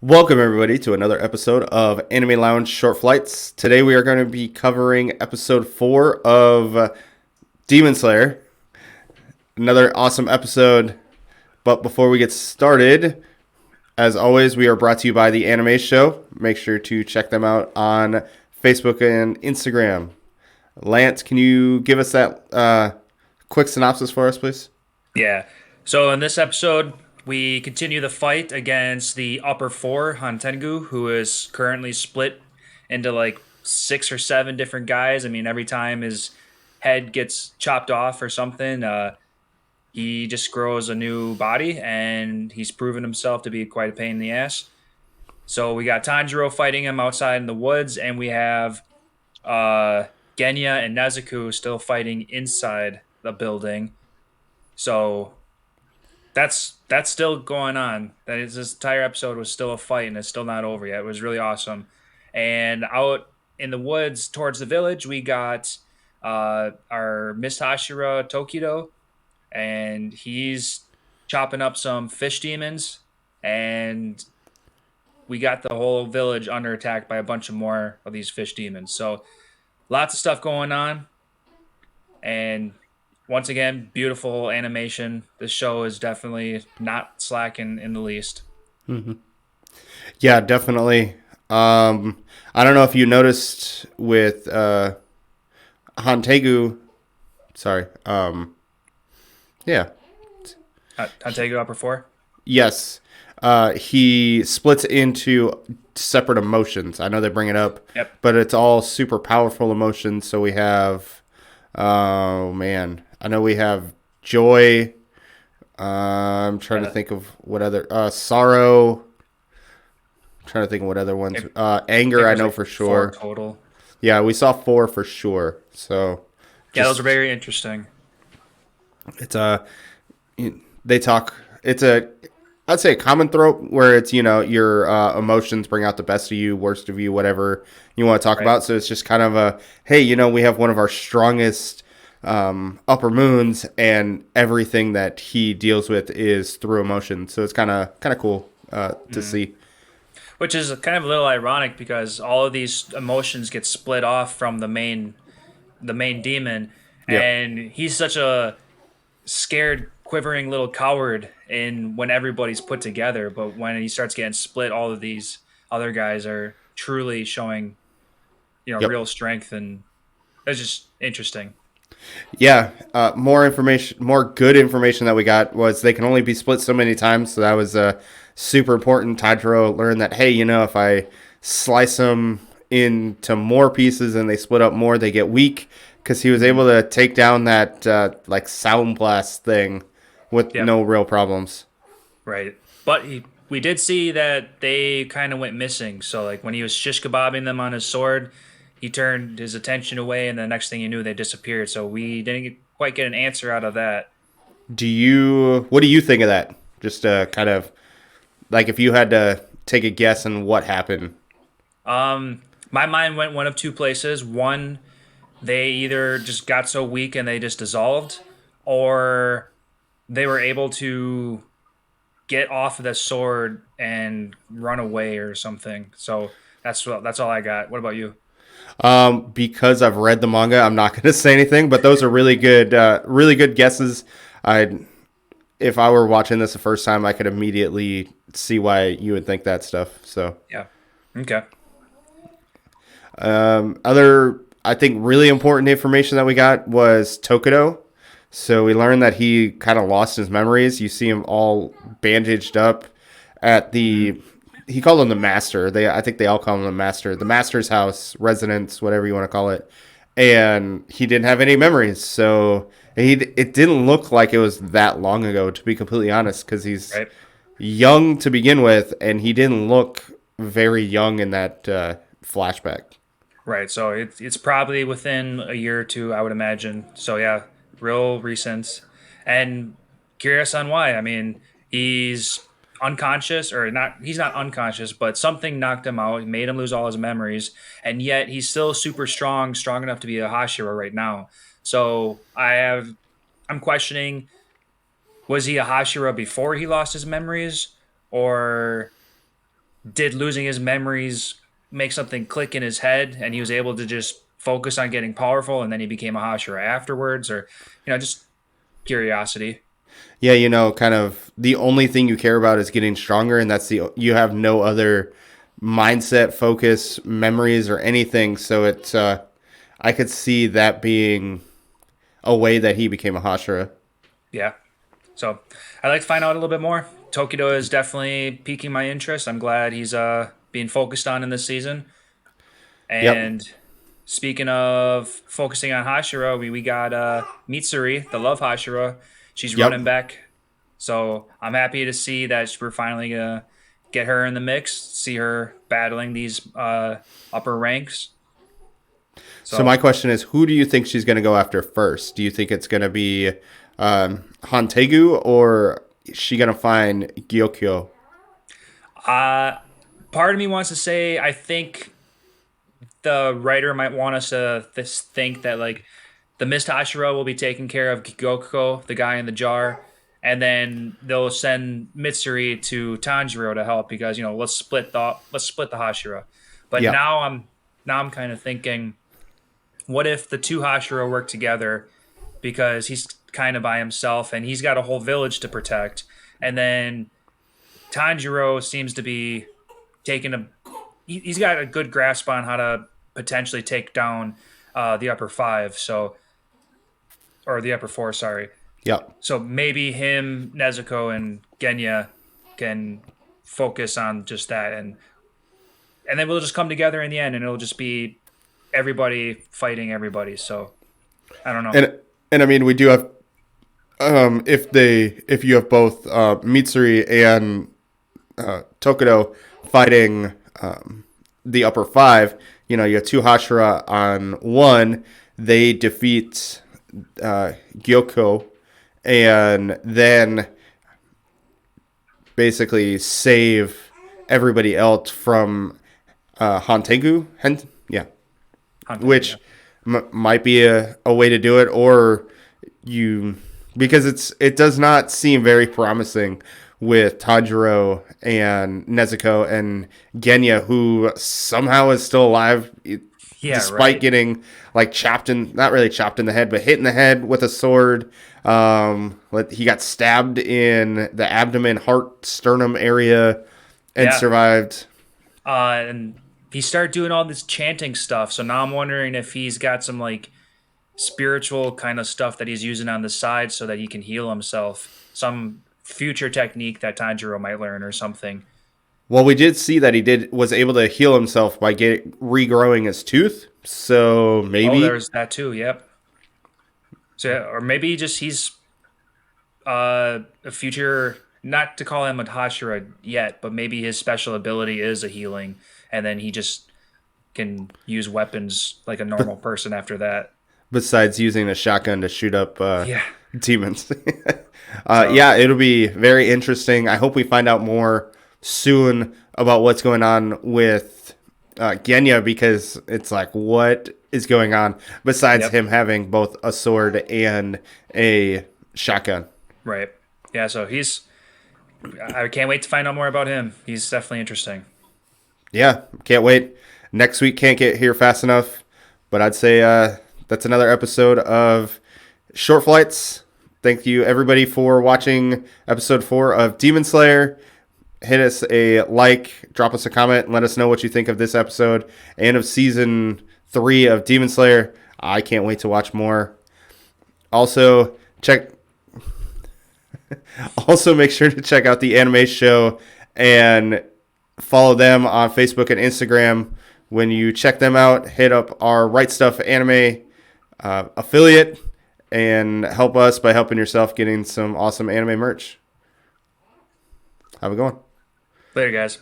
Welcome, everybody, to another episode of Anime Lounge Short Flights. Today, we are going to be covering episode 4 of Demon Slayer. Another awesome episode. But before we get started, as always, we are brought to you by The Anime Show. Make sure to check them out on Facebook and Instagram. Lance, can you give us that quick synopsis for us, please? Yeah. So in this episode, we continue the fight against the upper four, Hantengu, who is currently split into like 6 or 7 different guys. I mean, every time his head gets chopped off or something, he just grows a new body, and he's proven himself to be quite a pain in the ass. So we got Tanjiro fighting him outside in the woods, and we have Genya and Nezuko still fighting inside the building. So that's still going on. That is, this entire episode was still a fight, and it's still not over yet. It was really awesome. And out in the woods towards the village, we got our Miss Hashira Tokido, and he's chopping up some fish demons, and we got the whole village under attack by a bunch of more of these fish demons. So lots of stuff going on, and once again, beautiful animation. This show is definitely not slacking in the least. Yeah, definitely. I don't know if you noticed with Hantegu. Sorry. Yeah. Hantego upper four. Yes. He splits into separate emotions. I know they bring it up, Yep. but it's all super powerful emotions. So we have, oh man, I know we have joy. I'm trying to Uh, think of what other sorrow. I'm trying to think of what other ones. I think Anger, it I was know like for four sure. total. Yeah, we saw four for sure. So Yeah, those are just very interesting. it's a they talk. It's a I'd say a common throat where it's your emotions bring out the best of you, worst of you, whatever you want to talk Right. about. So it's just kind of a hey, we have one of our strongest upper moons, and everything that he deals with is through emotion. So it's kind of cool to Mm. see. Which is kind of a little ironic because all of these emotions get split off from the main demon, Yep. and he's such a scared, quivering little coward in when everybody's put together. But when he starts getting split, all of these other guys are truly showing, Yep. real strength, and it's just interesting. Yeah, more information, more good information that we got was they can only be split so many times. So that was super important. Tadro learned that, hey, if I slice them into more pieces and they split up more, they get weak. Because he was Hmm. able to take down that like sound blast thing with Yep, no real problems. right. But we did see that they kind of went missing. So like when he was shish kebabbing them on his sword, he turned his attention away, and the next thing you knew, they disappeared. So we didn't quite get an answer out of that. What do you think of that? Just kind of like if you had to take a guess on what happened. My mind went one of two places. One, they either just got so weak and they just dissolved, or they were able to get off of the sword and run away or something. So that's all I got. What about you? Because I've read the manga, I'm not going to say anything, but those are really good guesses. I, if I were watching this the first time, I could immediately see why you would think that stuff. So, Yeah. Okay. other, I think, really important information that we got was Tokido. So we learned that he kind of lost his memories. You see him all bandaged up at Hmm. the. He called him the master. I think they all call him the master. The master's house, residence, whatever you want to call it. And he didn't have any memories. So it didn't look like it was that long ago, to be completely honest, because he's Right. young to begin with, and he didn't look very young in that flashback. Right. So it's probably within a year or two, I would imagine. So yeah, real recent. And curious on why. I mean, he's unconscious, or not, he's not unconscious, but something knocked him out, made him lose all his memories, and yet he's still super strong, strong enough to be a Hashira right now. So I'm questioning, was he a Hashira before he lost his memories? Or did losing his memories make something click in his head, and he was able to just focus on getting powerful, and then he became a Hashira afterwards, or just curiosity. Yeah, kind of the only thing you care about is getting stronger, and you have no other mindset, focus, memories, or anything. So I could see that being a way that he became a Hashira. Yeah. So I'd like to find out a little bit more. Tokido is definitely piquing my interest. I'm glad he's being focused on in this season. Yep. And speaking of focusing on Hashira, we got Mitsuri, the love Hashira. She's running Yep. back. So I'm happy to see that we're finally going to get her in the mix, see her battling these upper ranks. So So my question is, who do you think she's going to go after first? Do you think it's going to be Hantegu, or is she going to find Gyokyo? part of me wants to say I think the writer might want us to think that like the Mist Hashira will be taking care of Gokko, the guy in the jar, and then they'll send Mitsuri to Tanjiro to help because let's split the Hashira. But Yeah. now I'm kind of thinking, what if the two Hashira work together because he's kind of by himself and he's got a whole village to protect, and then Tanjiro seems to be taking he's got a good grasp on how to potentially take down the upper five, or the upper four, sorry. Yep. So maybe him, Nezuko, and Genya can focus on just that, and then we'll just come together in the end, and it'll just be everybody fighting everybody. So I don't know. And I mean, we do have if you have both Mitsuri and Tokido fighting the upper five, you have two Hashira on one. They defeat Gyoko, and then basically save everybody else from Hantegu. Yeah, Hunting, which yeah. might be a way to do it, or you because it does not seem very promising with Tanjiro and Nezuko and Genya, who somehow is still alive Yeah, despite right. getting like not really chopped in the head, but hit in the head with a sword. He got stabbed in the abdomen, heart, sternum area, and Yeah. survived. And he started doing all this chanting stuff. So now I'm wondering if he's got some like spiritual kind of stuff that he's using on the side so that he can heal himself. Some future technique that Tanjiro might learn or something. Well, we did see that was able to heal himself by regrowing his tooth. So Oh, maybe, there's that too. Yep. So, yeah, or maybe just he's a future. Not to call him a Hashira yet, but maybe his special ability is a healing, and then he just can use weapons like a normal person after that. besides using a shotgun to shoot up Yeah. demons. So Yeah, it'll be very interesting. I hope we find out more soon about what's going on with Genya, because it's like, what is going on besides yep. him having both a sword and a shotgun? Right. Yeah. So he's. I can't wait to find out more about him. He's definitely interesting. Yeah, can't wait. Next week can't get here fast enough, but I'd say that's another episode of Short Flights. Thank you everybody for watching episode 4 of Demon Slayer. Hit us a like, drop us a comment, and let us know what you think of this episode and of season 3 of Demon Slayer. I can't wait to watch more. Also, make sure to check out the anime show and follow them on Facebook and Instagram. When you check them out, hit up our Right Stuff Anime affiliate and help us by helping yourself getting some awesome anime merch. Have a good one. Later, guys.